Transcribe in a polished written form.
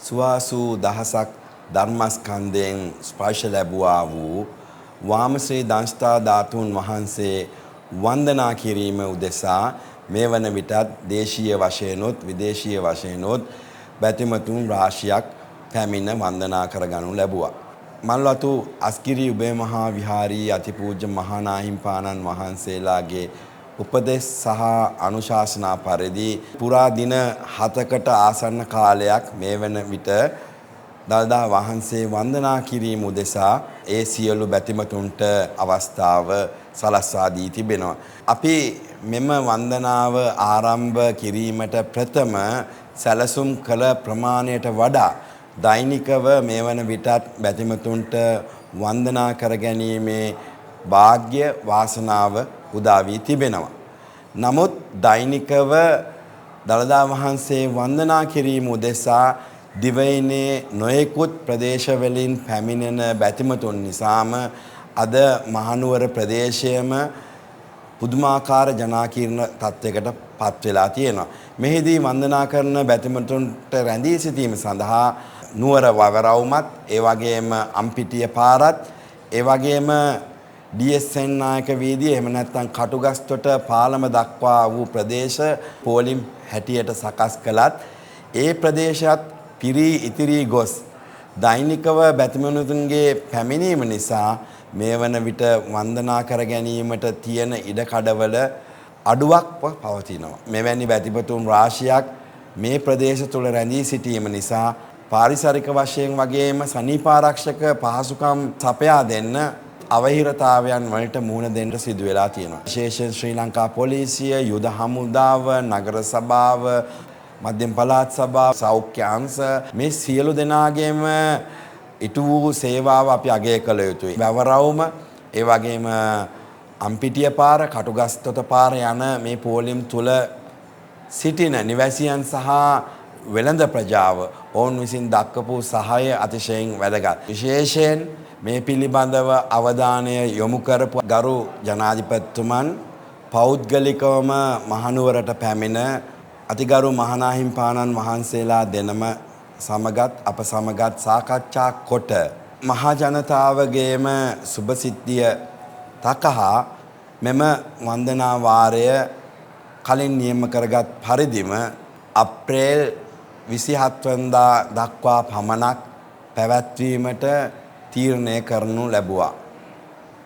සුවාසු දහසක් ධර්මස්කන්ධයෙන් ස්පර්ශ ලැබුවා වූ වාමශ්‍රී දංශතා ධාතුන් වහන්සේ වන්දනා කිරීම උදෙසා මේ වන විටත් දේශීය වශයෙන්ොත් විදේශීය වශයෙන්ොත් බැතිමතුන් රාශියක් පැමිණ වන්දනා කරගනු ලැබුවා. මල්වතු අස්ගිරි උභය මහා විහාරී අතිපූජ්‍ය මහානාහිමිපාණන් වහන්සේලාගේ උපදෙස් සහ අනුශාසනා පරිදි පුරා දින 7කට ආසන්න කාලයක් මේ වන විට දළදා වහන්සේ වන්දනා කිරීම උදෙසා ඒ සියලු බැතිමතුන්ට අවස්ථාව සලස්වා දී තිබෙනවා. අපි මෙම වන්දනාව ආරම්භ කිරීමට ප්‍රථම සැලසුම් කළ ප්‍රමාණයට වඩා දෛනිකව මේ වන විටත් බැතිමතුන්ට වන්දනා කර ගැනීමේ වාග්ය වාසනාව උදා වී තිබෙනවා. නමුත් දෛනිකව දළදා වහන්සේ වන්දනා කිරීම උදෙසා දිවයිනේ නොයෙකුත් ප්‍රදේශවලින් පැමිණෙන බැතිමතුන් නිසාම අද මහනුවර ප්‍රදේශයේම පුදුමාකාර ජනාකීර්ණ තත්වයකට පත් වෙලා තියෙනවා. මෙහිදී වන්දනා කරන බැතිමතුන්ට රැඳී සිටීම සඳහා නුවර වවරවුමත් ඒ වගේම අම්පිටිය පාරත් ඒ වගේම DSN නායක වීදිය එහෙම නැත්නම් කටුගස්තොට පාලම දක්වා වූ ප්‍රදේශ පෝලිම් හැටියට සකස් කළත් ඒ ප්‍රදේශයත් පිරී ඉතිරී ගොස් දෛනිකව බැතිමතුන්ගේ පැමිණීම නිසා මේ වන විට වන්දනා කර ගැනීමට තියෙන ඉඩකඩවල අඩුවක්ව පවතිනවා. මෙවැනි බැතිමතුන් රාශියක් මේ ප්‍රදේශ තුළ රැඳී සිටීම නිසා පාරිසරික වශයෙන් වගේම සනීපාරක්ෂක පහසුකම් සපයා දෙන්න අවහිරතාවයන් වලට මුහුණ දෙන්න සිදු වෙලා තියෙනවා. විශේෂයෙන් ශ්‍රී ලංකා පොලිසිය, යුද හමුදාව, නගර සභාව, මධ්‍යම පළාත් සභාව, සෞඛ්‍ය අංශ මේ සියලු දෙනාගේම ඉටු වූ සේවාව අපි අගය කළ යුතුයි. වැවරවුම, ඒ වගේම අම්පිටිය පාර, කටුගස්තොට පාර යන මේ පෝලිම් තුල සිටින නිවැසියන් සහ වෙළඳ ප්‍රජාව ඔවුන් විසින් දක්වපු සහාය අතිශයින් වැදගත්. විශේෂයෙන් මේ පිළිබඳව අවධානය යොමු කරපු ගරු ජනාධිපතිතුමන් පෞද්ගලිකවම මහනුවරට පැමිණ අතිගරු මහානාහිමිපාණන් වහන්සේලා දෙනම සමගත් අප සමගත් සාකච්ඡා කොට මහා ජනතාවගේම සුභසිද්ධිය තකහා මෙම වන්දනා වාරය කලින් නියම කරගත් පරිදිම අප්‍රේල් 27 වනදා දක්වා පමණක් පැවැත්වීමට තීරණය කරනු ලැබුවා.